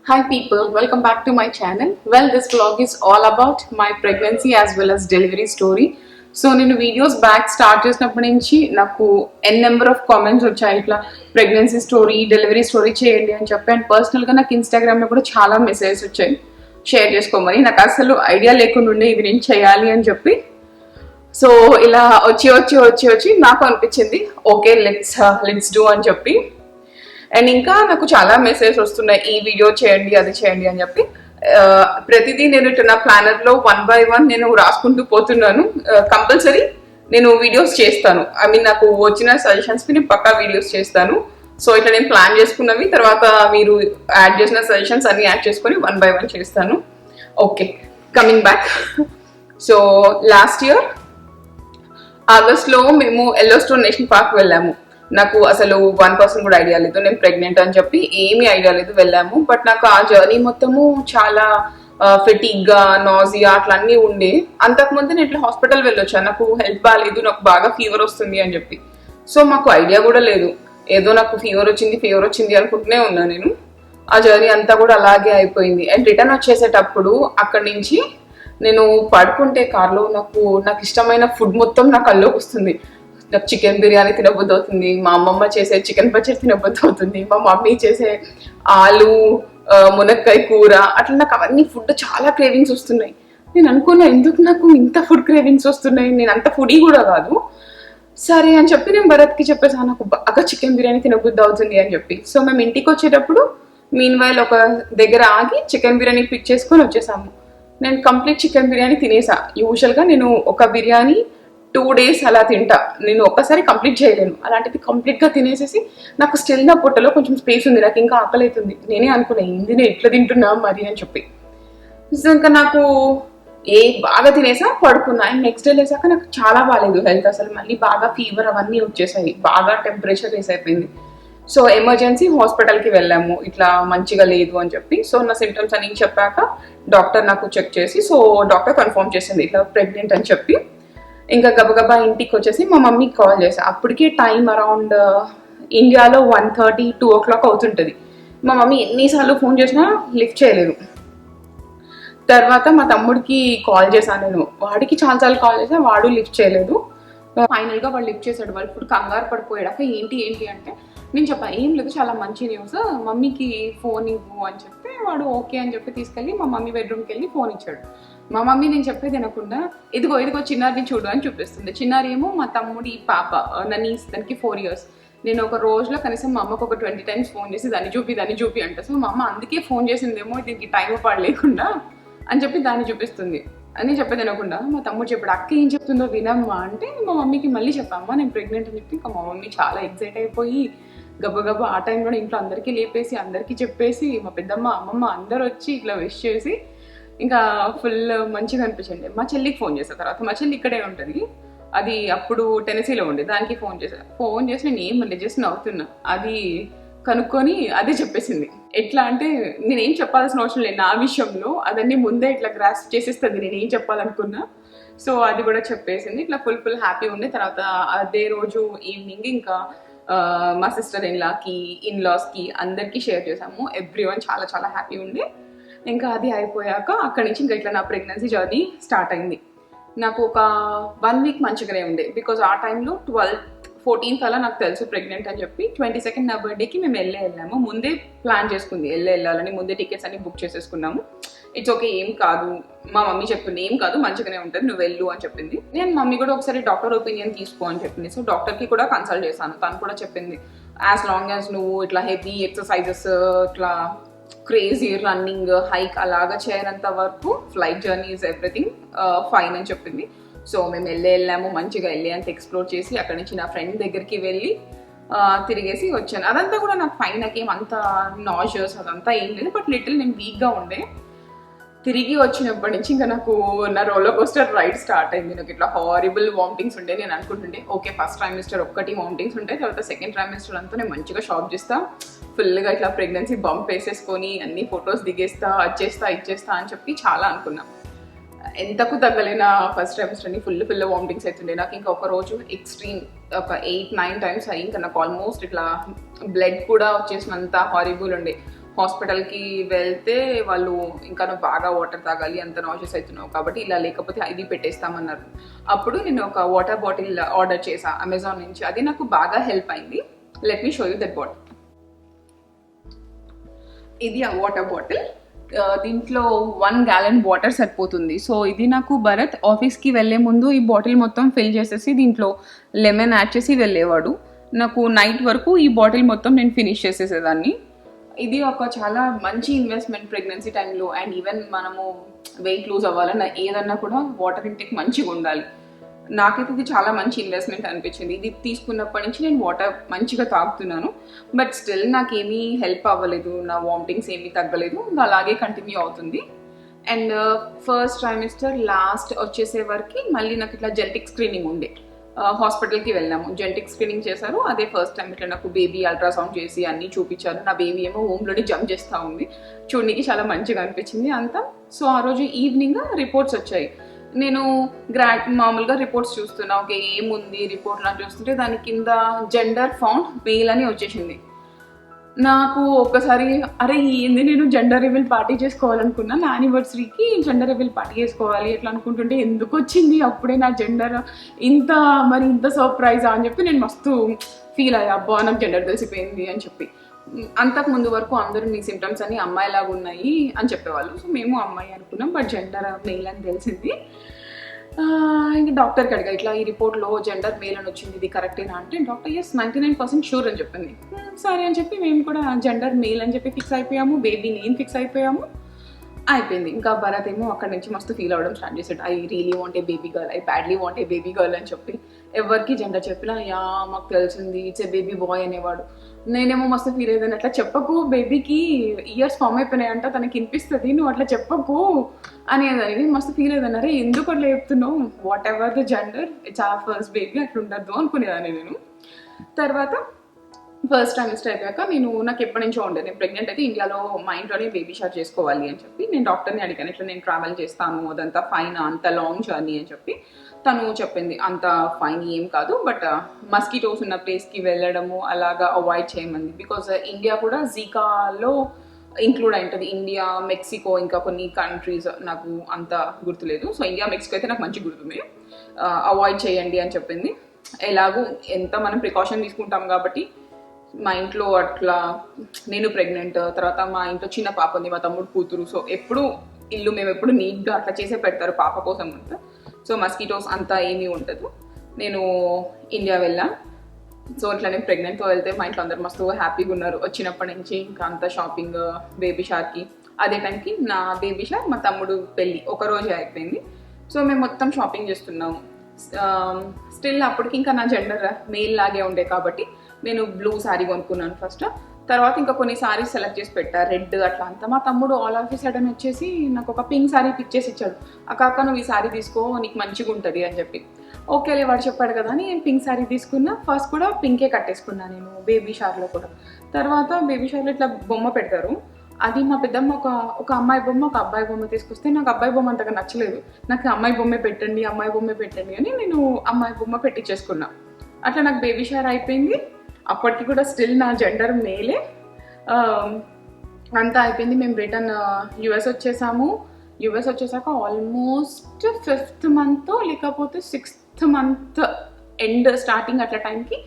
Hi people, welcome back to my channel. Well, this vlog is all about my pregnancy as well as delivery story. So నేను videos back start చేసినప్పటి నుంచి నాకు number of comments వచ్చాయి ఇట్లా pregnancy story delivery story చేయండి అని చెప్పి. And పర్సనల్గా నాకు ఇన్స్టాగ్రామ్లో కూడా చాలా మెసేజెస్ వచ్చాయి షేర్ చేసుకోమని. నాకు అసలు ఐడియా లేకుండా ఉండే ఇది నేను చేయాలి అని చెప్పి. సో ఇలా వచ్చి నాకు అనిపించింది ఓకే లెట్స్ డూ అని చెప్పి. అండ్ ఇంకా నాకు చాలా మెసేజ్ వస్తున్నాయి ఈ వీడియో చేయండి అది చేయండి అని చెప్పి. ప్రతిదీ నేను ఇట్లా నా ప్లానర్లో 1 by 1 నేను రాసుకుంటూ పోతున్నాను. కంపల్సరీ నేను వీడియోస్ చేస్తాను. ఐ మీన్ నాకు వచ్చిన సజెషన్స్కి నేను పక్కా వీడియోస్ చేస్తాను. సో ఇట్లా నేను ప్లాన్ చేసుకున్నవి తర్వాత మీరు యాడ్ చేసిన సజెషన్స్ అన్ని యాడ్ చేసుకొని 1 by 1 చేస్తాను. Okay, coming back. So last year ఆగస్ట్లో మేము ఎల్లోస్టోన్ నేషనల్ పార్క్ వెళ్ళాము. నాకు అసలు 1% కూడా ఐడియా లేదు నేను ప్రెగ్నెంట్ అని చెప్పి, ఏమీ ఐడియా లేదు. వెళ్ళాము. బట్ నాకు ఆ జర్నీ మొత్తము చాలా ఫెటిగ్గా నాజియా అట్లా అన్నీ ఉండే. అంతకుముందు నేను ఇట్లా హాస్పిటల్ వెళ్ళొచ్చాను, నాకు హెల్త్ బాగాలేదు, నాకు బాగా ఫీవర్ వస్తుంది అని చెప్పి. సో మాకు ఐడియా కూడా లేదు, ఏదో నాకు ఫీవర్ వచ్చింది అనుకుంటూనే ఉన్నాను నేను. ఆ జర్నీ అంతా కూడా అలాగే అయిపోయింది. అండ్ రిటర్న్ వచ్చేసేటప్పుడు అక్కడి నుంచి నేను పడుకుంటే కార్లో నాకు ఇష్టమైన ఫుడ్ మొత్తం నా కల్లోకి వస్తుంది. నాకు చికెన్ బిర్యానీ తినబుద్ధి అవుతుంది, మా అమ్మమ్మ చేసే చికెన్ పచ్చడి తినబుద్ధి అవుతుంది, మా మమ్మీ చేసే ఆలు మునక్కాయ కూర, అట్లా నాకు అవన్నీ ఫుడ్ చాలా క్రేవింగ్స్ వస్తున్నాయి. నేను అనుకున్నా ఎందుకు నాకు ఇంత ఫుడ్ క్రేవింగ్స్ వస్తున్నాయి, నేను అంత ఫుడీ కూడా కాదు. సరే అని చెప్పి నేను భరత్కి చెప్పేసాను నాకు బాగా చికెన్ బిర్యానీ తినబుద్ధి అవుతుంది అని చెప్పి. సో మేము ఇంటికి వచ్చేటప్పుడు మీన్ వైల్ ఒక దగ్గర ఆగి చికెన్ బిర్యానీ పిక్ చేసుకొని వచ్చేసాము. నేను కంప్లీట్ చికెన్ బిర్యానీ తినేసా. యూజువల్గా నేను ఒక బిర్యానీ 2 days అలా తింటా, నేను ఒక్కసారి కంప్లీట్ చేయలేను. అలాంటిది కంప్లీట్గా తినేసేసి నాకు స్టిల్ నా పొట్టలో కొంచెం స్పేస్ ఉంది, నాకు ఇంకా ఆకలి అవుతుంది. నేనే అనుకున్నా ఏంది నేను ఎట్లా తింటున్నా మరి అని చెప్పి. ఇంకా నాకు బాగా తినేసా, పడుకున్నా. అండ్ నెక్స్ట్ డే లేసాక నాకు చాలా బాగాలేదు హెల్త్, అసలు మళ్ళీ బాగా ఫీవర్ అవన్నీ వచ్చేసాయి, బాగా టెంపరేచర్ రేస్ అయిపోయింది. సో ఎమర్జెన్సీ హాస్పిటల్కి వెళ్ళాము, ఇట్లా మంచిగా లేదు అని చెప్పి. సో నా సిమ్టమ్స్ అని చెప్పాక డాక్టర్ నాకు చెక్ చేసి, సో డాక్టర్ కన్ఫర్మ్ చేసింది ఇట్లా ప్రెగ్నెంట్ అని చెప్పి. ఇంకా గబగబా ఇంటికి వచ్చేసి మా మమ్మీకి కాల్ చేసా. అప్పటికే టైం అరౌండ్ ఇండియాలో 1:30, 2 o'clock అవుతుంటుంది. మా మమ్మీ ఎన్నిసార్లు ఫోన్ చేసినా లిఫ్ట్ చేయలేదు. తర్వాత మా తమ్ముడికి కాల్ చేశాను నేను, వాడికి చాలాసార్లు కాల్ చేసా, వాడు లిఫ్ట్ చేయలేదు. ఫైనల్గా వాడు లిఫ్ట్ చేశాడు. వాళ్ళు ఇప్పుడు కంగారు పడిపోయాక ఏంటి అంటే నేను చెప్పా ఏం లేదు, చాలా మంచి న్యూస్, మమ్మీకి ఫోన్ ఇవ్వు అని చెప్తే వాడు ఓకే అని చెప్పి తీసుకెళ్ళి మా మమ్మీ బెడ్రూమ్కి వెళ్ళి ఫోన్ ఇచ్చాడు. మా మమ్మీ నేను చెప్పేది వినకుండా ఇదిగో చిన్నారిని చూడు అని చూపిస్తుంది. చిన్నారి ఏమో మా తమ్ముడి పాప, దానికి 4 years. నేను ఒక రోజులో కనీసం మా అమ్మకు ఒక 20 times ఫోన్ చేసి దాన్ని చూపి అంట. సో మా అమ్మ అందుకే ఫోన్ చేసిందేమో దీనికి టైం పడలేకుండా అని చెప్పి దాన్ని చూపిస్తుంది అని చెప్పేది వినకుండా. మా తమ్ముడు చెప్పాడు అక్క ఏం చెప్తుందో వినమ్మా అంటే మా మమ్మీకి మళ్ళీ చెప్పామ్మా నేను ప్రెగ్నెంట్ అని చెప్పి. ఇంకా మా మమ్మీ చాలా ఎక్సైట్ అయిపోయి గబగబా ఆ టైంలో ఇంట్లో అందరికీ లేపేసి అందరికీ చెప్పేసి మా పెద్దమ్మ అమ్మమ్మ అందరు వచ్చి ఇట్లా విష్ చేసి ఇంకా ఫుల్ మంచిగా అనిపించండి. మా చెల్లికి ఫోన్ చేసిన తర్వాత, మా చెల్లి ఇక్కడే ఉంటుంది, అది అప్పుడు టెనసీలో ఉండే, దానికి ఫోన్ చేసి నేను ఏమన్నా జస్ట్ నవ్వుతున్నా. అది కనుక్కొని అదే చెప్పేసింది. ఎట్లా అంటే నేనేం చెప్పాల్సిన అవసరం లేదు నా విషయంలో, అదన్నీ ముందే ఇట్లా గ్రాస్ప్ చేసేస్తుంది నేనేం చెప్పాలనుకున్నా. సో అది కూడా చెప్పేసింది. ఇట్లా ఫుల్ హ్యాపీ ఉండే. తర్వాత అదే రోజు ఈవినింగ్ ఇంకా మా సిస్టర్ ఇన్లాస్కి అందరికీ షేర్ చేసాము. ఎవ్రీవన్ చాలా చాలా హ్యాపీ ఉండే. ఇంకా అది అయిపోయాక అక్కడి నుంచి ఇంకా ఇట్లా నా ప్రెగ్నెన్సీ జర్నీ స్టార్ట్ అయింది. నాకు ఒక 1 week మంచిగానే ఉండే, బికాజ్ ఆ టైంలో 12th 14th అలా నాకు తెలుసు ప్రెగ్నెంట్ అని చెప్పి. 22nd నా బర్త్డేకి మేము వెళ్ళాము. ముందే ప్లాన్ చేసుకుంది వెళ్ళాలని, ముందే టికెట్స్ అన్ని బుక్ చేసేసుకున్నాము. ఇట్స్ ఓకే ఏం కాదు, మా మమ్మీ చెప్పింది ఏం కాదు మంచిగానే ఉంటుంది నువ్వు వెళ్ళు అని చెప్పింది. నేను మమ్మీ కూడా ఒకసారి డాక్టర్ ఒపీనియన్ తీసుకో అని చెప్పింది. సో డాక్టర్కి కూడా కన్సల్ట్ చేశాను. తను కూడా చెప్పింది యాజ్ లాంగ్ యాజ్ నువ్వు ఇట్లా హెవీ ఎక్సర్సైజెస్ ఇట్లా క్రేజీ రన్నింగ్ హైక్ అలాగా చేయనంత వరకు flight journey is everything fine అని చెప్పింది. సో మేము వెళ్ళాము, మంచిగా అంత ఎక్స్ప్లోర్ చేసి అక్కడి నుంచి నా ఫ్రెండ్ దగ్గరికి వెళ్ళి తిరిగేసి వచ్చాను. అదంతా కూడా నాకు ఫైన్, నాకేం అంత నాషియస్ అదంతా ఏం లేదు, బట్ లిటిల్ నేను వీక్గా ఉండే. తిరిగి వచ్చినప్పటి నుంచి ఇంకా నాకు నా రోలర్ కోస్టర్ రైడ్ స్టార్ట్ అయింది. నాకు ఇట్లా హారిబుల్ వామిటింగ్స్ ఉండే. నేను అనుకుంటుండే ఓకే ఫస్ట్ ట్రైమిస్టర్ ఒక్కటి వామిటింగ్స్ ఉంటాయి, తర్వాత సెకండ్ ట్రైమిస్టర్ అంతా నేను మంచిగా షాప్ చేస్తా, ఫుల్గా ఇట్లా ప్రెగ్నెన్సీ బంప్ వేసేసుకొని అన్ని ఫొటోస్ దిగేస్తా, ఇచ్చేస్తా అని చెప్పి చాలా అనుకున్నా. ఎంతకు తగ్గలేన ఫస్ట్ ట్రైమిస్టర్ని ఫుల్ వామిటింగ్స్ అవుతుండే. నాకు ఇంకా ఒక రోజు ఎక్స్ట్రీమ్ ఒక 8-9 times అయ్యి ఇంకా నాకు ఆల్మోస్ట్ ఇట్లా బ్లడ్ కూడా వచ్చేసినంత హారిబుల్ ఉండే. హాస్పిటల్కి వెళ్తే వాళ్ళు ఇంకా నువ్వు బాగా వాటర్ తాగాలి, అంత నాషెస్ అవుతున్నావు కాబట్టి ఇలా లేకపోతే ఇది పెట్టేస్తామన్నారు. అప్పుడు నేను ఒక వాటర్ బాటిల్ ఆర్డర్ చేసా అమెజాన్ నుంచి. అది నాకు బాగా హెల్ప్ అయింది. Let me show you that bottle. ఇది ఆ వాటర్ బాటిల్. దీంట్లో 1 gallon వాటర్ సరిపోతుంది. సో ఇది నాకు భరత్ ఆఫీస్కి వెళ్ళే ముందు ఈ బాటిల్ మొత్తం ఫిల్ చేసేసి దీంట్లో లెమన్ యాడ్ చేసి వెళ్ళేవాడు. నాకు నైట్ వరకు ఈ బాటిల్ మొత్తం నేను ఫినిష్ చేసేసేదాన్ని. ఇది ఒక చాలా మంచి ఇన్వెస్ట్మెంట్ ప్రెగ్నెన్సీ టైంలో. అండ్ ఈవెన్ మనము వెయిట్ లూజ్ అవ్వాలన్నా ఏదన్నా కూడా వాటర్ ఇంటేక్ మంచిగా ఉండాలి. నాకైతే ఇది చాలా మంచి ఇన్వెస్ట్మెంట్ అనిపించింది. ఇది తీసుకున్నప్పటి నుంచి నేను వాటర్ మంచిగా తాగుతున్నాను. బట్ స్టిల్ నాకేమీ హెల్ప్ అవ్వలేదు, నా వామిటింగ్స్ ఏమీ తగ్గలేదు, అలాగే కంటిన్యూ అవుతుంది. అండ్ ఫస్ట్ ట్రైమిస్టర్ లాస్ట్ వచ్చేసే వరకు మళ్ళీ నాకు ఇట్లా జెనెటిక్ స్క్రీనింగ్ ఉండే. హాస్పిటల్కి వెళ్ళాము, జెనెటిక్ స్క్రీనింగ్ చేశారు. అదే ఫస్ట్ టైం ఇట్లా నాకు బేబీ అల్ట్రాసౌండ్ చేసి అన్నీ చూపించారు. నా బేబీ ఏమో హోమ్లోనే జంప్ చేస్తూ ఉంది. చూడడానికి చాలా మంచిగా అనిపించింది అంతా. సో ఆ రోజు ఈవినింగ్ రిపోర్ట్స్ వచ్చాయి. నేను మామూలుగా రిపోర్ట్స్ చూస్తున్నా, ఓకే ఏముంది రిపోర్ట్లో చూస్తుంటే దాని కింద జెండర్ ఫౌండ్ మెయిల్ అని వచ్చేసింది. నాకు ఒక్కసారి అరే ఏంది, నేను జెండర్ రివీల్ పార్టీ చేసుకోవాలనుకున్నా, నా యానివర్సరీకి జెండర్ రివీల్ పార్టీ చేసుకోవాలి ఎట్లా అనుకుంటుంటే ఎందుకు వచ్చింది అప్పుడే నా జెండర్, ఇంత సర్ప్రైజా అని చెప్పి నేను మస్తు ఫీల్ అయ్యా. అబ్బా నాకు జెండర్ తెలిసిపోయింది అని చెప్పి. అంతకు ముందు వరకు అందరూ మీ సిమ్టమ్స్ అన్ని అమ్మాయిలాగా ఉన్నాయి అని చెప్పేవాళ్ళు. సో మేము అమ్మాయి అనుకున్నాం, బట్ జెండర్ మెయిల్ అని తెలిసింది. ఇంకా డాక్టర్కి అడిగా ఇట్లా ఈ రిపోర్ట్లో జెండర్ మెయిల్ అని వచ్చింది, ఇది కరెక్టేనా అంటే డాక్టర్ ఎస్ 99% షూర్ అని చెప్పింది. సరే అని చెప్పి మేము కూడా జెండర్ మెయిల్ అని చెప్పి ఫిక్స్ అయిపోయాము. బేబీ నేను ఫిక్స్ అయిపోయాము. అయిపోయింది. ఇంకా భరత్ ఏమో అక్కడి నుంచి మస్తు ఫీల్ అవ్వడం స్టార్ట్ చేసాడు. I really want a baby girl, I badly want a baby girl అని చెప్పి ఎవరికి జెండర్ చెప్పినా యా మాకు తెలిసింది ఇట్స్ ఏ బేబీ బాయ్ అనేవాడు. నేనేమో మస్తు ఫీల్ అయ్యేదాన్ని, అట్లా చెప్పకు, బేబీకి ఇయర్స్ ఫామ్ అయిపోయినాయంట, తనకి వినిపిస్తుంది, నువ్వు అట్లా చెప్పకు అనేదాన్ని. నేను మస్తు ఫీల్ అయ్యేదాన్ని, అరే ఎందుకు అట్లా చెప్తున్నావు, whatever the gender it's our first baby అట్లా ఉండద్దు అనుకునేదాన్ని నేను. తర్వాత ఫస్ట్ ట్రైమిస్టర్ అయిపోయాక నాకు ఎప్పటి నుంచో ఉండే, నేను ప్రెగ్నెంట్ అయితే ఇండియాలో మా ఇంట్లోనే బేబీ షవర్ చేసుకోవాలి అని చెప్పి నేను డాక్టర్ని అడిగాను. ఇట్లా నేను ట్రావెల్ చేస్తాను, అదంతా ఫైన్, అంత లాంగ్ జర్నీ అని చెప్పి తను చెప్పింది అంత ఫైన్ ఏం కాదు, బట్ మస్కిటోస్ ఉన్న ప్లేస్కి వెళ్ళడము అలాగా అవాయిడ్ చేయమంది. బికాజ్ ఇండియా కూడా జీకాలో ఇంక్లూడ్ అయి ఉంటుంది. ఇండియా, మెక్సికో, ఇంకా కొన్ని కంట్రీస్ నాకు అంత గుర్తులేదు. సో ఇండియా, మెక్సికో అయితే నాకు మంచి గుర్తుంది. అవాయిడ్ చేయండి అని చెప్పింది. ఎలాగూ ఎంత మనం ప్రికాషన్ తీసుకుంటాం కాబట్టి మా ఇంట్లో అట్లా నేను ప్రెగ్నెంట్, తర్వాత మా ఇంట్లో చిన్న పాప ఉంది, మా తమ్ముడు కూతురు. సో మేము ఎప్పుడు నీట్గా అట్లా చేసే పెడతారు పాప కోసం అంతా. సో మస్కిటోస్ అంతా ఏమీ ఉండదు. నేను ఇండియా వెళ్ళా. సో ఇట్లా నేను ప్రెగ్నెంట్తో వెళ్తే మా ఇంట్లో అందరు మస్తు హ్యాపీగా ఉన్నారు. వచ్చినప్పటి నుంచి ఇంకా అంతా షాపింగ్ బేబీ షవర్కి. అదే టైంకి నా బేబీ షవర్, మా తమ్ముడు పెళ్ళి ఒకరోజే అయిపోయింది. సో మేము మొత్తం షాపింగ్ చేస్తున్నాము. స్టిల్ అప్పటికి ఇంకా నా జెండర్ మెయిల్ లాగే ఉండే కాబట్టి నేను బ్లూ శారీ కొనుక్కున్నాను ఫస్ట్. తర్వాత ఇంకా కొన్ని శారీస్ సెలెక్ట్ చేసి పెట్టా, రెడ్ అట్లా అంతా. మా తమ్ముడు ఆల్ ఆఫ్ సడన్ వచ్చేసి నాకు ఒక పింక్ శారీ పిక్ చేసి ఇచ్చాడు. అక్క నువ్వు ఈ శారీ తీసుకో, నీకు మంచిగా ఉంటుంది అని చెప్పి. ఓకేలే వాడు చెప్పాడు కదా అని నేను పింక్ శారీ తీసుకున్నా. ఫస్ట్ కూడా పింకే కట్టేసుకున్నా నేను బేబీ షవర్లో కూడా. తర్వాత బేబీ షవర్లో ఇట్లా బొమ్మ పెడతారు. అది మా పెద్దమ్మ ఒక అమ్మాయి బొమ్మ, ఒక అబ్బాయి బొమ్మ తీసుకొస్తే నాకు అబ్బాయి బొమ్మ అంతగా నచ్చలేదు. నాకు అమ్మాయి బొమ్మే పెట్టండి అని నేను అమ్మాయి బొమ్మ పెట్టించేసుకున్నా. అట్లా నాకు బేబీ షవర్ అయిపోయింది. అప్పటికి కూడా స్టిల్ నా జెండర్ మేలే. అంతా అయిపోయింది. మేము రిటర్న్ యుఎస్ వచ్చేసాము. యుఎస్ వచ్చేసాక ఆల్మోస్ట్ 5th month లేకపోతే 6th month ఎండ్ స్టార్టింగ్ అట్లా టైంకి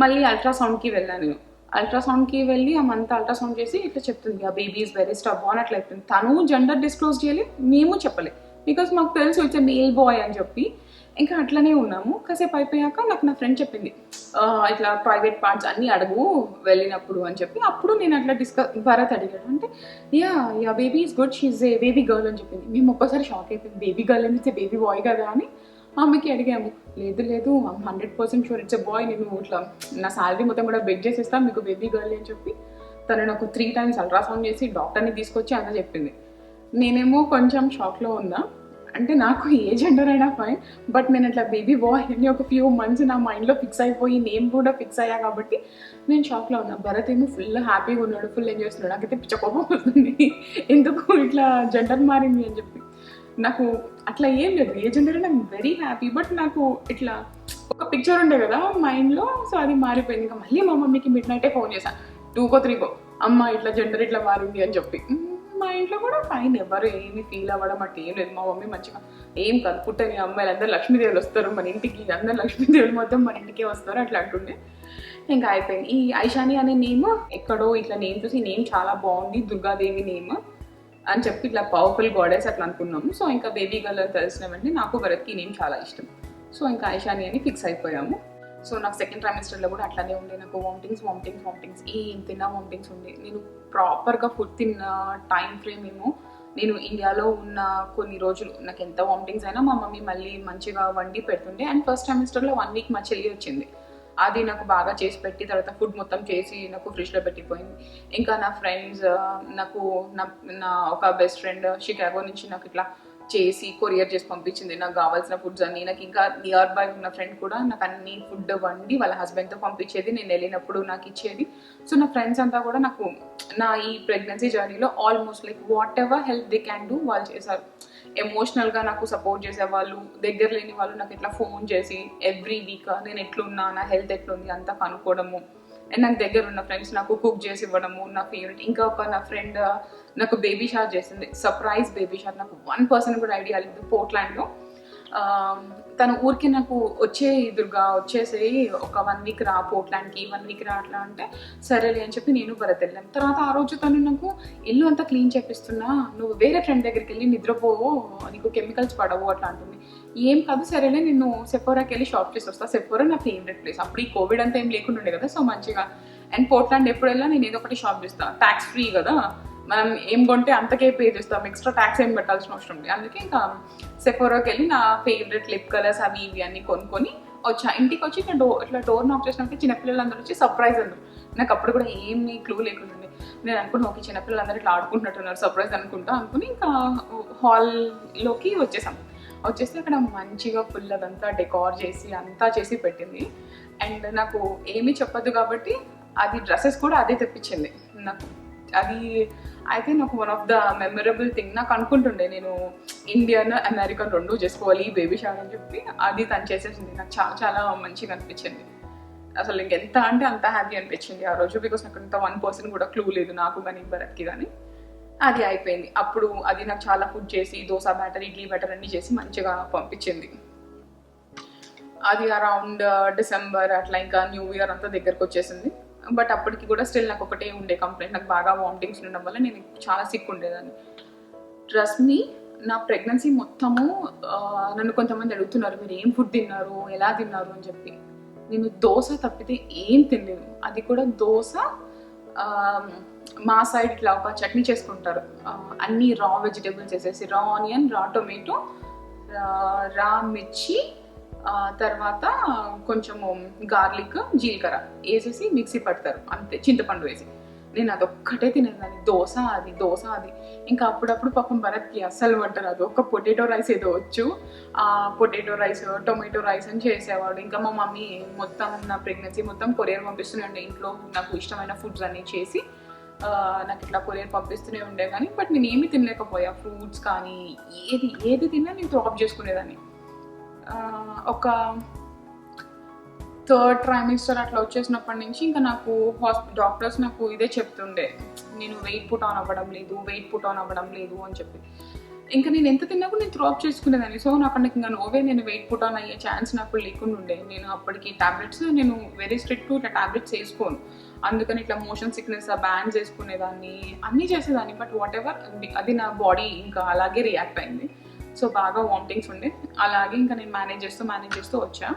మళ్ళీ అల్ట్రాసౌండ్కి వెళ్ళాను నేను. అల్ట్రాసౌండ్కి వెళ్ళి ఆ మంత్ అల్ట్రాసౌండ్ చేసి ఇట్లా చెప్తుంది ఆ బేబీ ఈజ్ వెరీ స్టబార్న్ అట్లా అయిపోయింది. తను జెండర్ డిస్క్లోజ్ చేయలేదు, మేము చెప్పలేదు. బికాస్ మాకు తెలుసు ఇట్స్ మేల్ బాయ్ అని చెప్పి ఇంకా అట్లనే ఉన్నాము. కాసేపు అయిపోయాక నాకు నా ఫ్రెండ్ చెప్పింది ఇట్లా ప్రైవేట్ పార్ట్స్ అన్నీ అడుగు వెళ్ళినప్పుడు అని చెప్పి. అప్పుడు నేను అట్లా భరత్ అడిగాడు అంటే yeah baby is good, she a baby girl అని చెప్పింది. మేము ఒక్కసారి షాక్ అయిపోయింది, బేబీ గర్ల్ అని బేబీ బాయ్ కదా అని ఆమెకి అడిగాము. లేదు 100% షూర్ ఇట్స్ ఎ బాయ్, నేను ఇట్లా నా శాలరీ మొత్తం కూడా బెడ్ చేసేస్తాను మీకు బేబీ గర్ల్ అని చెప్పి తను నాకు 3 times అల్ట్రాసౌండ్ చేసి డాక్టర్ని తీసుకొచ్చి అంతా చెప్పింది. నేనేమో కొంచెం షాక్లో ఉన్నా. అంటే నాకు ఏ జెండర్ అయినా ఫైన్, బట్ నేను అట్లా బేబీ బాయ్ అని ఒక ఫ్యూ మంత్స్ నా మైండ్లో ఫిక్స్ అయిపోయి నేను కూడా ఫిక్స్ అయ్యా కాబట్టి నేను షాక్లో ఉన్నా. భరత్ ఏమో ఫుల్ హ్యాపీగా ఉన్నాడు, ఫుల్ ఎంజాయ్ చేస్తున్నాడు. నాకైతే పిచ్చ కోపం వస్తుంది, ఎందుకు ఇట్లా జెండర్ మారింది అని చెప్పి. నాకు అట్లా ఏం లేదు, ఏ జెండర్ అయినా వెరీ హ్యాపీ. బట్ నాకు ఇట్లా ఒక పిక్చర్ ఉండే కదా మైండ్లో, సో అది మారిపోయింది. ఇంకా మళ్ళీ మా మమ్మీకి మిడ్ నైటే ఫోన్ చేశాను, 2కో 3కో అమ్మ ఇట్లా జెండర్ ఇట్లా మారింది అని చెప్పి. మా ఇంట్లో కూడా ఫైన్, ఎవరు ఏమి ఫీల్ అవ్వడం అట్లా ఏం లేదు. మా మమ్మీ మంచిగా ఏం కాదు, పుట్టని అమ్మాయిలు అందరూ లక్ష్మీదేవులు వస్తారు మన ఇంటికి, అందరు లక్ష్మీదేవులు మొత్తం మన ఇంటికే వస్తారు అట్లా అంటుండే. ఇంకా అయిపోయింది. ఈ ఐషాని అనే నేమ్ ఎక్కడో ఇట్లా నేమ్ చూసి నేమ్ చాలా బాగుంది, దుర్గాదేవి నేమ్ అని చెప్పి ఇట్లా పవర్ఫుల్ గాడెస్ అట్లా అనుకున్నాము. సో ఇంకా బేబీ గర్ల్ అని తెలిసిన వెంటనే నాకు భరత్కి నేమ్ చాలా ఇష్టం. సో ఇంకా ఐషాని అని ఫిక్స్ అయిపోయాము. సో నాకు సెకండ్ ట్రైమిస్టర్లో కూడా అట్లానే ఉండే, నాకు వామిటింగ్స్ ఏం తిన్నా వామిటింగ్స్ ఉండే. నేను ప్రాపర్గా ఫుడ్ తిన్న టైం ఫ్రేమ్ ఏమో నేను ఇండియాలో ఉన్న కొన్ని రోజులు నాకు ఎంత వామిటింగ్స్ అయినా మా మమ్మీ మళ్ళీ మంచిగా వండి పెడుతుండే. అండ్ ఫస్ట్ ట్రైమిస్టర్లో 1 వీక్ మా చెల్లి వచ్చింది, అది నాకు బాగా చేసి పెట్టి తర్వాత ఫుడ్ మొత్తం చేసి నాకు ఫ్రిడ్జ్లో పెట్టిపోయింది. ఇంకా నా ఫ్రెండ్స్, నాకు నా ఒక బెస్ట్ ఫ్రెండ్ షికాగో నుంచి నాకు ఇట్లా చేసి కొరియర్ చేసి పంపించింది నాకు కావాల్సిన ఫుడ్స్ అన్ని. నాకు ఇంకా నియర్ బై ఉన్న ఫ్రెండ్ కూడా నాకు అన్ని ఫుడ్ వండి వాళ్ళ హస్బెండ్తో పంపించేది, నేను వెళ్ళినప్పుడు నాకు ఇచ్చేది. సో నా ఫ్రెండ్స్ అంతా కూడా నాకు నా ఈ ప్రెగ్నెన్సీ జర్నీలో almost like what ever help they can do వాళ్ళు చేశారు. ఎమోషనల్గా నాకు సపోర్ట్ చేసేవాళ్ళు, దగ్గర లేని వాళ్ళు నాకు ఇట్లా ఫోన్ చేసి ఎవ్రీ వీక్ నేను ఎట్లున్నా, నా హెల్త్ ఎట్లుంది అంతా కనుక్కోవడము. అండ్ నాకు దగ్గర ఉన్న ఫ్రెండ్స్ నాకు కుక్ చేసి ఇవ్వడము నా ఫేవరెట్. ఇంకా ఒక నా ఫ్రెండ్ నాకు బేబీ షవర్ చేసింది, సర్ప్రైజ్ బేబీ షవర్. నాకు 1% కూడా ఐడియా లేదు. పోర్ట్లాండ్లో తన ఊరికి నాకు దుర్గా వచ్చేసేయి ఒక 1 వీక్ రా పోర్ట్లాండ్కి, 1 వీక్ రా అట్లా అంటే సరేలే అని చెప్పి నేను భరత్ వెళ్ళాను. తర్వాత ఆ రోజు తను నాకు ఇల్లు అంతా క్లీన్ చేపిస్తున్నా, నువ్వు వేరే ఫ్రెండ్ దగ్గరికి వెళ్ళి నిద్రపోవో, నీకు కెమికల్స్ పడవు అట్లా అంటుంది. ఏం కాదు సరేలే నేను సెఫోరాకి వెళ్ళి షాప్ చేసి వస్తా. సెఫోరా నా ఫేవరెట్ ప్లేస్. అప్పుడు ఈ కోవిడ్ అంతా ఏం లేకుండా ఉండే కదా, సో మంచిగా. అండ్ పోర్ట్లాండ్ ఎప్పుడు వెళ్ళా నేను ఏదో ఒకటి షాప్ చేస్తాను, ట్యాక్స్ ఫ్రీ కదా, మనం ఏం కొంటే అంతకే పే చేస్తాం, ఎక్స్ట్రా ట్యాక్స్ ఏం పెట్టాల్సిన అవసరం లేదు. అందుకే ఇంకా సెఫోరాకి వెళ్ళి నా ఫేవరెట్ లిప్ కలర్స్ అవి ఇవి అన్ని కొనుక్కొని వచ్చా. ఇంటికి వచ్చి ఇట్లా డోర్ నాక్ చేసినప్పుడు చిన్నపిల్లలందరూ వచ్చి సర్ప్రైజ్ అన్నారు. నాకు అప్పుడు కూడా ఏమి క్లూ లేకుండా నేను అనుకున్నా ఓకే చిన్నపిల్లలందరూ ఇట్లా ఆడుకుంటున్నట్టున్నారు సర్ప్రైజ్ అనుకుని ఇంకా హాల్లోకి వచ్చేస్తే అక్కడ మంచిగా ఫుల్ అదంతా డెకార్ చేసి అంతా చేసి పెట్టింది. అండ్ నాకు ఏమీ చెప్పదు కాబట్టి అది డ్రెస్సెస్ కూడా అదే తెప్పించింది నాకు. అది అయితే నాకు one of the memorable thing. నాకు అనుకుంటుండే నేను ఇండియన్ అమెరికన్ 2 చేసుకోవాలి బేబీ షవర్ అని చెప్పి, అది తను చేసేసింది. నాకు చాలా చాలా మంచిగా అనిపించింది. అసలు ఇంకెంత అంటే అంత హ్యాపీ అనిపించింది ఆ రోజు. బికాస్ నాకు అంత 1% కూడా క్లూ లేదు నాకు కానీ భరత్కి కానీ. అది అయిపోయింది. అప్పుడు అది నాకు చాలా ఫుడ్ చేసి దోశ బ్యాటర్, ఇడ్లీ బ్యాటర్ అన్ని చేసి మంచిగా పంపించింది. అది అరౌండ్ డిసెంబర్ అట్లా, ఇంకా న్యూ ఇయర్ అంతా దగ్గరకు వచ్చేసింది. బట్ అప్పటికి కూడా స్టిల్ నాకు ఒకటే ఉండే కంప్లైంట్, నాకు బాగా వామిటింగ్స్ ఉండడం వల్ల నేను చాలా సిక్ ఉండేదాన్ని. ట్రస్ట్ మీ, నా ప్రెగ్నెన్సీ మొత్తము నన్ను కొంతమంది అడుగుతున్నారు మీరు ఏం ఫుడ్ తిన్నారు, ఎలా తిన్నారు అని చెప్పి. నేను దోశ తప్పితే ఏం తినలేదు. అది కూడా దోశ మా సైడ్ ఇట్లా ఒక చట్నీ చేసుకుంటారు, అన్ని రా వెజిటేబుల్స్ వేసేసి, రా ఆనియన్, రా టొమాటో, రా మిర్చి, తర్వాత కొంచెము గార్లిక్, జీలకర్ర వేసేసి మిక్సీ పడతారు అంతే, చింతపండు వేసి. నేను అదొక్కటే తినేదాన్ని, దోశ అది. ఇంకా అప్పుడప్పుడు పాపం భరత్కి అస్సలు పట్టరు. అది ఒక పొటాటో రైస్ ఏదో వచ్చు, పొటాటో రైస్, టొమాటో రైస్ అని చేసేవాడు. ఇంకా మా మమ్మీ మొత్తం నా ప్రెగ్నెన్సీ మొత్తం కొరియర్ పంపిస్తుండే ఇంట్లో నాకు ఇష్టమైన ఫుడ్స్ అన్నీ చేసి నాకు ఇట్లా కొరియర్ పంపిస్తూనే ఉండే. కానీ బట్ నేను ఏమీ తినలేకపోయా, ఫ్రూట్స్ కానీ ఏది తిన్నా నేను డ్రాప్ చేసుకునేదాన్ని. ఒక 3rd ట్రైమిస్టర్ అట్లా వచ్చేసినప్పటి నుంచి ఇంకా నాకు డాక్టర్స్ నాకు ఇదే చెప్తుండే, నేను వెయిట్ పుట్ ఆన్ అవ్వడం లేదు అని చెప్పి. ఇంకా నేను ఎంత తిన్నా కూడా నేను డ్రాప్ చేసుకునేదాన్ని. సో నాకు ఇంకా నోవే నేను వెయిట్ పుట్ ఆన్ అయ్యే ఛాన్స్ నాకు లేకుండా ఉండే. నేను అప్పటికి టాబ్లెట్స్ నేను వెరీ స్ట్రిక్ట్ ఇట్లా టాబ్లెట్స్ వేసుకోను, అందుకని ఇట్లా మోషన్ సిక్నెస్ బ్యాన్స్ వేసుకునేదాన్ని, అన్నీ చేసేదాన్ని. బట్ వాట్ ఎవర్ అది నా బాడీ ఇంకా అలాగే రియాక్ట్ అయింది. సో బాగా వామిటింగ్స్ ఉండే. అలాగే ఇంకా నేను మేనేజ్ చేస్తూ వచ్చా.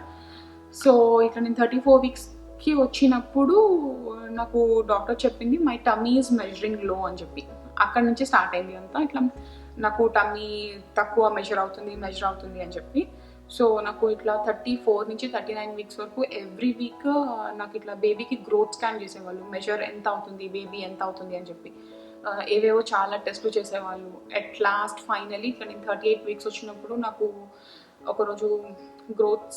సో ఇట్లా నేను 34 వీక్స్కి వచ్చినప్పుడు నాకు డాక్టర్ చెప్పింది మై టమ్మీ ఈజ్ మెజరింగ్ లో అని చెప్పి. అక్కడ నుంచి స్టార్ట్ అయింది అంతా. ఇట్లా నాకు టమ్మీ తక్కువ మెజర్ అవుతుంది అని చెప్పి. సో నాకు ఇట్లా 34 నుంచి 39 వీక్స్ వరకు ఎవ్రీ వీక్ నాకు ఇట్లా బేబీకి గ్రోత్ స్కాన్ చేసేవాళ్ళు, మెజర్ ఎంత అవుతుంది, బేబీ ఎంత అవుతుంది అని చెప్పి. ఏవేవో చాలా టెస్ట్లు చేసేవాళ్ళు. అట్ లాస్ట్ ఫైనలీ ఇట్లా నేను 38 వీక్స్ వచ్చినప్పుడు నాకు ఒకరోజు గ్రోత్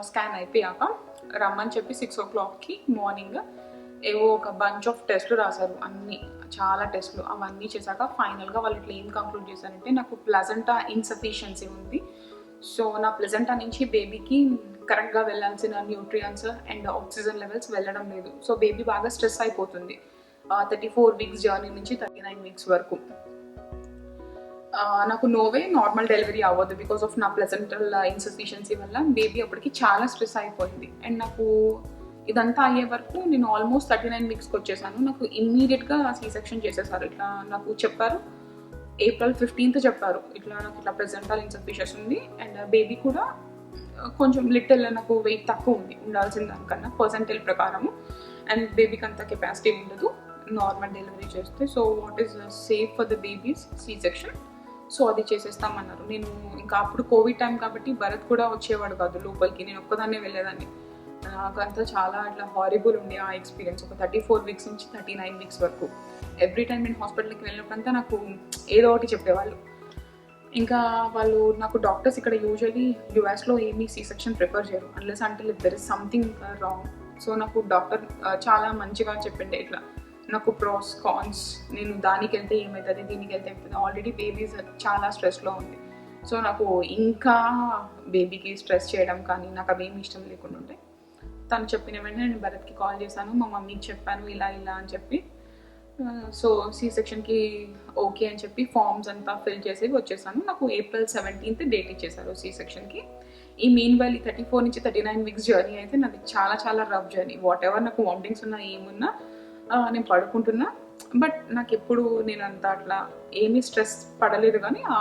స్కాన్ అయిపోయాక రమ్మని చెప్పి 6 o'clockకి మార్నింగ్ ఏవో ఒక బంచ్ ఆఫ్ టెస్ట్లు రాశారు, అన్నీ చాలా టెస్ట్లు. అవన్నీ చేశాక ఫైనల్గా వాళ్ళు ఇట్లా ఏం కంక్లూడ్ చేశారంటే నాకు ప్లజెంటా ఇన్సఫిషియన్సీ ఉంది. సో నా ప్లజెంటా నుంచి బేబీకి కరెక్ట్గా వెళ్ళాల్సిన న్యూట్రియంట్స్ అండ్ ఆక్సిజన్ లెవెల్స్ వెళ్ళడం లేదు. సో బేబీ బాగా స్ట్రెస్ అయిపోతుంది. 34 వీక్స్ జర్నీ నుంచి 39 వీక్స్ వరకు. నాకు నోవే నార్మల్ డెలివరీ అవ్వదు బికాస్ ఆఫ్ నా ప్లెసెంటల్ ఇన్సఫిషియన్సీ వల్ల బేబీ అప్పటికి చాలా స్ట్రెస్ అయిపోయింది. అండ్ నాకు ఇదంతా అయ్యే వరకు నేను ఆల్మోస్ట్ 39 వీక్స్కి వచ్చేసాను. నాకు ఇమ్మీడియట్గా సీ సెక్షన్ చేసేసారు. ఇట్లా నాకు చెప్పారు April 15th చెప్పారు ఇట్లా నాకు ఇట్లా ప్లెసెంటల్ ఇన్సఫిషియన్స్ ఉంది అండ్ బేబీ కూడా కొంచెం లిటిల్ నాకు వెయిట్ తక్కువ ఉంది ఉండాల్సిన దానికన్నా పర్సెంటేజ్ ప్రకారము. అండ్ బేబీకి అంత కెపాసిటీ ఉండదు నార్మల్ డెలివరీ చేస్తే. So what is safe for the babies C section. So అది చేసేస్తామన్నారు. నేను ఇంకా అప్పుడు కోవిడ్ టైం కాబట్టి భరత్ కూడా వచ్చేవాడు కాదు లోపలికి, నేను ఒక్కదాన్నే వెళ్ళేదాన్ని. నాకంతా చాలా అట్లా హారిబుల్ ఉండే ఆ ఎక్స్పీరియన్స్. ఒక 34 వీక్స్ నుంచి 39 వీక్స్ వరకు ఎవ్రీ టైం నేను హాస్పిటల్కి వెళ్ళినప్పుడంతా నాకు ఏదో ఒకటి చెప్పేవాళ్ళు. ఇంకా వాళ్ళు నాకు డాక్టర్స్ ఇక్కడ యూజువల్లీ యూఎస్లో ఏమీ సీ సెక్షన్ ప్రిఫర్ చేయరు అన్లెస్ అంటే there is something wrong. So నాకు డాక్టర్ చాలా మంచిగా చెప్పిండే ఇట్లా నాకు ప్రోస్ కాన్స్, నేను దానికి వెళ్తే ఏమవుతుంది దీనికి వెళ్తే ఏమవుతుంది, ఆల్రెడీ బేబీస్ చాలా స్ట్రెస్లో ఉంది. సో నాకు ఇంకా బేబీకి స్ట్రెస్ చేయడం కానీ నాకు అవేమి ఇష్టం లేకుండా ఉంటాయి. తను చెప్పిన వెంటనే నేను భరత్కి కాల్ చేశాను, మా మమ్మీకి చెప్పాను ఇలా ఇలా అని చెప్పి. సో సీ సెక్షన్కి ఓకే అని చెప్పి ఫామ్స్ అంతా ఫిల్ చేసి వచ్చేసాను. నాకు April 17th డేట్ ఇచ్చేసారు సీ సెక్షన్కి. ఈ మీన్ వైల్ 34 నుంచి 39 వీక్స్ జర్నీ అయితే నాది చాలా చాలా రఫ్ జర్నీ. వాట్ ఎవర్ నాకు వామిటింగ్స్ ఉన్నా ఏమున్నా నేను పడుకుంటున్నా, బట్ నాకు ఎప్పుడు నేను అంత అట్లా ఏమీ స్ట్రెస్ పడలేదు. కానీ ఆ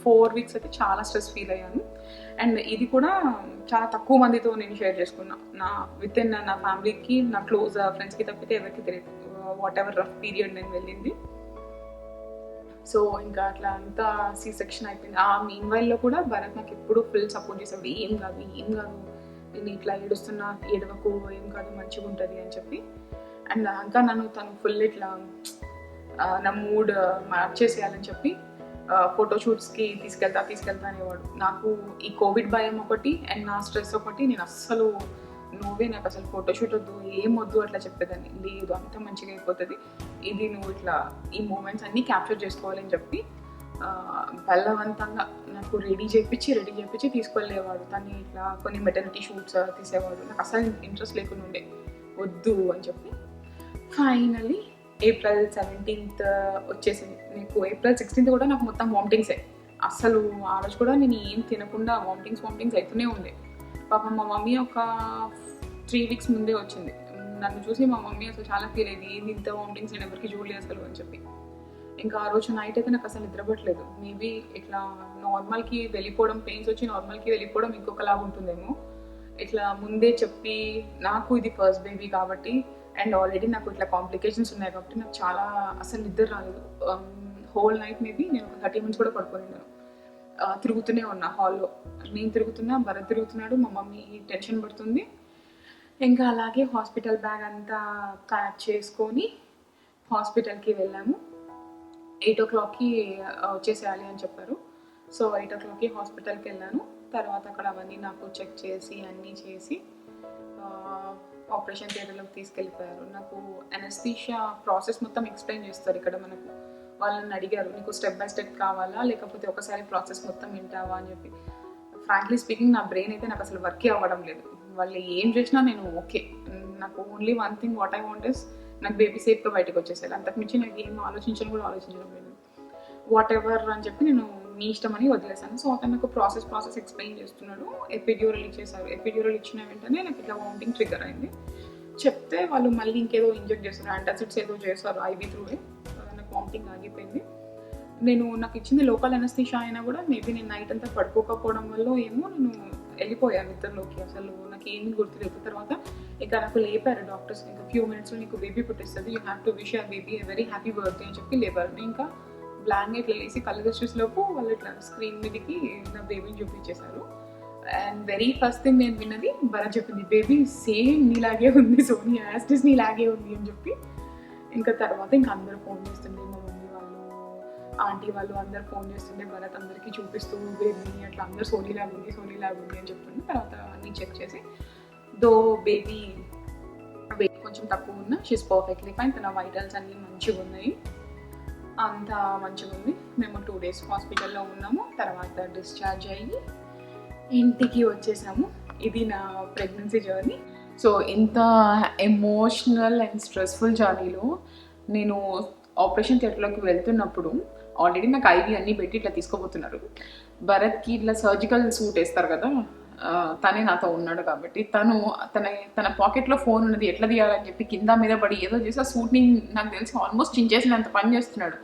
4 వీక్స్ అయితే చాలా స్ట్రెస్ ఫీల్ అయ్యాను. అండ్ ఇది కూడా చాలా తక్కువ మందితో నేను షేర్ చేసుకున్నా. నా విత్ ఇన్ నా ఫ్యామిలీకి నా క్లోజ్ ఫ్రెండ్స్కి తప్పితే ఎవరికి తెలియదు వాట్ ఎవర్ రఫ్ పీరియడ్ నేను వెళ్ళింది. సో ఇంకా అట్లా అంతా సీ సెక్షన్ అయిపోయింది. ఆ మీన్ వైల్లో కూడా భరత్ నాకు ఎప్పుడు ఫుల్ సపోర్ట్ చేసేవాడు. ఏం కాదు నేను ఇట్లా ఏడుస్తున్నా ఏడవకు, ఏం కాదు మంచిగా ఉంటుంది అని చెప్పి. అండ్ ఇంకా తను ఫుల్ ఇట్లా నా మూడ్ మార్చేసేయాలని చెప్పి ఫోటోషూట్స్కి తీసుకెళ్తా అనేవాడు. నాకు ఈ కోవిడ్ భయం ఒకటి అండ్ నా స్ట్రెస్ ఒకటి, నేను అస్సలు నువ్వే నాకు అసలు ఫోటోషూట్ వద్దు ఏం వద్దు అట్లా చెప్పేదాన్ని. లేదు అంత మంచిగా అయిపోతుంది, ఇది నువ్వు ఇట్లా ఈ మూమెంట్స్ అన్నీ క్యాప్చర్ చేసుకోవాలని చెప్పి బలవంతంగా నాకు రెడీ చేయించి తీసుకెళ్ళేవాడు. తను ఇట్లా కొన్ని మెటర్నిటీ షూట్స్ తీసేవాడు. నాకు అసలు ఇంట్రెస్ట్ లేకుండా ఉండే, వద్దు అని చెప్పి. ఫైనల్లీ April 17th వచ్చేసింది. నీకు April 16th కూడా నాకు మొత్తం వామిటింగ్సే. అసలు ఆ రోజు కూడా నేను ఏం తినకుండా వామిటింగ్స్ అవుతూనే ఉండే. పాపం మా మమ్మీ ఒక 3 వీక్స్ ముందే వచ్చింది. నన్ను చూసి మా మమ్మీ అసలు చాలా ఫీల్ అయింది, ఏంది ఇంత వామిటింగ్స్ నేను ఎవరికి చూడలేదు అసలు అని చెప్పి. ఇంకా ఆ రోజు నైట్ అయితే నాకు అసలు నిద్రపట్టలేదు. మేబీ ఇట్లా నార్మల్కి వెళ్ళిపోవడం, పెయిన్స్ వచ్చి నార్మల్కి వెళ్ళిపోవడం ఇంకొకలాగా ఉంటుందేమో. ఇట్లా ముందే చెప్పి నాకు ఇది ఫస్ట్ బేబీ కాబట్టి అండ్ ఆల్రెడీ నాకు ఇట్లా కాంప్లికేషన్స్ ఉన్నాయి కాబట్టి నాకు చాలా అసలు నిద్ర రాలేదు. హోల్ నైట్ మేబీ నేను ఒక 30 minutes కూడా పడుకోలేను. తిరుగుతూనే ఉన్నా హాల్లో. నేను తిరుగుతున్నా, భరత్ తిరుగుతున్నాడు, మా మమ్మీ టెన్షన్ పడుతుంది. ఇంకా అలాగే హాస్పిటల్ బ్యాగ్ అంతా ప్యాక్ చేసుకొని హాస్పిటల్కి వెళ్ళాము. 8 o'clockకి వచ్చేసేయాలి అని చెప్పారు. సో 8 o'clockకి హాస్పిటల్కి వెళ్ళాను. తర్వాత అక్కడ అవన్నీ నాకు చెక్ చేసి అన్నీ చేసి ఆపరేషన్ థియేటర్లోకి తీసుకెళ్ళిపోయారు. నాకు అనస్థీషియా ప్రాసెస్ మొత్తం ఎక్స్ప్లెయిన్ చేస్తారు ఇక్కడ మనకు. వాళ్ళని అడిగారు, నీకు స్టెప్ బై స్టెప్ కావాలా లేకపోతే ఒకసారి ప్రాసెస్ మొత్తం వింటావా అని చెప్పి. ఫ్రాంక్లీ స్పీకింగ్ నా బ్రెయిన్ అయితే నాకు అసలు వర్కే అవ్వడం లేదు. వాళ్ళు ఏం చేసినా నేను ఓకే. నాకు only one thing what I want is నాకు బేబీ సేఫ్గా బయటకు వచ్చేసేయాలి. అంతకుమించి నాకు ఏం ఆలోచించడం లేదు. వాట్ ఎవర్ అని చెప్పి నేను మీ ఇష్టం అని వదిలేసాను. సో అతను నాకు ప్రాసెస్ ఎక్స్ప్లెయిన్ చేస్తున్నాడు. ఎపిడ్యూరల్ ఇచ్చేసారు. ఎపిడ్యూరల్ ఇచ్చిన వెంటనే నాకు ఇట్లా వామిటింగ్ ట్రిగర్ అయింది. చెప్తే వాళ్ళు మళ్ళీ ఇంకేదో ఇంజెక్ట్ చేస్తారు, యాంటాసిడ్స్ ఏదో చేస్తారు ఐవి త్రూవే. నాకు వామిటింగ్ ఆగిపోయింది. నాకు ఇచ్చింది లోకల్ అనస్థీషియా అయినా కూడా మేబీ నేను నైట్ అంతా పడుకోకపోవడం వల్ల ఏమో నేను వెళ్ళిపోయాను నిద్రలోకి. అసలు నాకు ఏమీ గుర్తులేదు. తర్వాత ఇక నాకు లేపారు డాక్టర్స్, ఇంకా ఫ్యూ మినిట్స్లో నీకు బేబీ పుట్టిస్తుంది, you have to wish your baby a very happy birthday అని చెప్పి లేపారు. నేను ఇంకా బ్లాంక్ ఇట్లా వేసి కళ్ళు చూసేలోపు వాళ్ళు ఇట్లా స్క్రీన్ మీదకి నా బేబీని చూపించేశారు. అండ్ వెరీ ఫస్ట్ థింగ్ నేను విన్నది భరత్ చెప్పింది, బేబీ సేమ్ నీలాగే ఉంది సోనియా, యాస్టిస్ నీలాగే ఉంది అని చెప్పి. ఇంకా తర్వాత ఇంకా అందరూ ఫోన్ చేస్తుండే, మా మమ్మీ వాళ్ళు ఆంటీ వాళ్ళు అందరు ఫోన్ చేస్తుండే, భరత్ అందరికీ చూపిస్తూ బేబీని అట్లా అందరూ సోనీలాగా ఉంది అని చెప్తుండే. తర్వాత అన్నీ చెక్ చేసి దో బేబీ వెయిట్ కొంచెం తక్కువ ఉన్నా షీస్ పర్ఫెక్ట్లీ ఫైన్, తన వైటల్స్ అన్నీ మంచిగా ఉన్నాయి, అంతా మంచిగా ఉంది. మేము 2 days హాస్పిటల్లో ఉన్నాము. తర్వాత డిశ్చార్జ్ అయ్యి ఇంటికి వచ్చేసాము. ఇది నా ప్రెగ్నెన్సీ జర్నీ. సో ఇంత ఎమోషనల్ అండ్ స్ట్రెస్ఫుల్ జర్నీలో నేను ఆపరేషన్ థియేటర్లోకి వెళ్తున్నప్పుడు ఆల్రెడీ నాకు ఐవి అన్నీ పెట్టి ఇట్లా తీసుకోబోతున్నారు. భరత్కి ఇట్లా సర్జికల్ సూట్ వేస్తారు కదా, తనే నాతో ఉన్నాడు కాబట్టి తన పాకెట్లో ఫోన్ ఉన్నది, ఎట్లా తీయాలని చెప్పి కింద మీద పడి ఏదో చేసి ఆ సూట్ని నాకు తెలిసి ఆల్మోస్ట్ చించేసినంత పని చేస్తున్నాడు.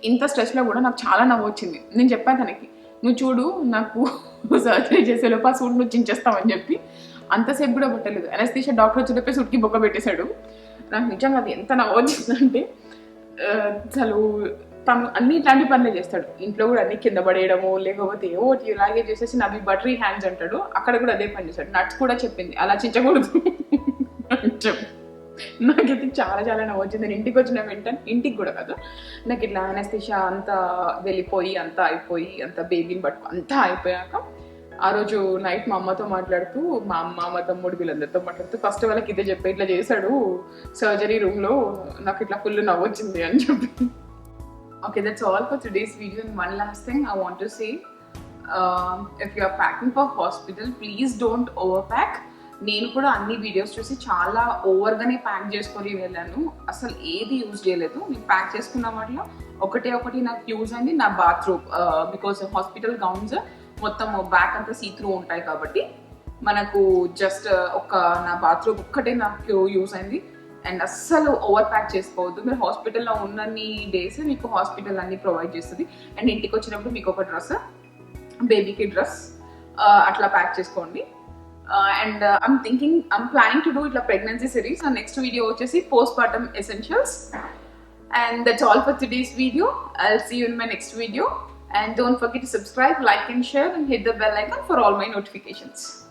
ఇంత స్ట్రెస్లో కూడా నాకు చాలా నవ్వు వచ్చింది. నేను చెప్పాను తనకి, నువ్వు చూడు నాకు సర్జరీ చేసేలోపు ఆ సూట్ నువ్వు చించేస్తావని చెప్పి. అంతసేపు కూడా పట్టలేదు. అనస్థీషియా డాక్టర్ వచ్చి చెప్పి సూట్కి బొక్క పెట్టేశాడు. నాకు నిజంగా అది ఎంత నవ్వు వచ్చిందంటే, అసలు తను అన్ని ఇట్లాంటి పనులే చేస్తాడు. ఇంట్లో కూడా అన్ని కింద పడేయడము, లేకపోతే ఏవో ఇలాగే చేసేసి నవి బటరీ హ్యాండ్స్ అంటాడు. అక్కడ కూడా అదే పని చేస్తాడు. నట్స్ కూడా చెప్పింది అలా చించకూడదు. నాకైతే చాలా చాలా నవ్వు వచ్చింది. నేను ఇంటికి వచ్చిన వెంటనే, ఇంటికి కూడా కాదు, నాకు ఇట్లా అనస్థీషియా అంతా వెళ్ళిపోయి అంతా అయిపోయి అంత బేబీని పట్టుకు అంతా అయిపోయాక ఆ రోజు నైట్ మా అమ్మతో మాట్లాడుతూ, మా అమ్మ మా తమ్ముడు వీళ్ళందరితో మాట్లాడుతూ ఫస్ట్ వాళ్ళకి ఇదే చెప్పి ఇట్లా చేశాడు సర్జరీ రూమ్లో, నాకు ఇట్లా ఫుల్ నవ్వు వచ్చింది అని చెప్పి. Okay, that's all for today's video. And one last thing I want to say, if you are packing for hospital, please don't overpack. నేను కూడా అన్ని వీడియోస్ చూసి చాలా ఓవర్గానే ప్యాక్ చేసుకొని వెళ్ళాను. అసలు ఏది యూజ్ చేయలేదు. నేను ప్యాక్ చేసుకున్న వాటిలో ఒకటి నాకు యూజ్ అయింది, నా బాత్రూమ్. బికాస్ హాస్పిటల్ గౌన్స్ మొత్తం బ్యాక్ అంతా సీ త్రూ ఉంటాయి కాబట్టి మనకు జస్ట్ నా బాత్రూమ్ ఒక్కటే నాకు యూజ్ అయింది. అండ్ అస్సలు ఓవర్ ప్యాక్ చేసుకోవద్దు. మీరు హాస్పిటల్లో ఉన్నన్ని డేస్ మీకు హాస్పిటల్ అన్ని ప్రొవైడ్ చేస్తుంది. అండ్ ఇంటికి వచ్చినప్పుడు మీకు ఒక డ్రెస్, బేబీకి డ్రెస్ అట్లా ప్యాక్ చేసుకోండి. And I'm planning to do ఇట్లా ప్రెగ్నెన్సీ సిరీస్. నెక్స్ట్ వీడియో వచ్చేసి post partum essentials. And that's all for today's video. I'll see you in my next video. And don't forget to subscribe, like and share, and hit the bell icon for all my notifications.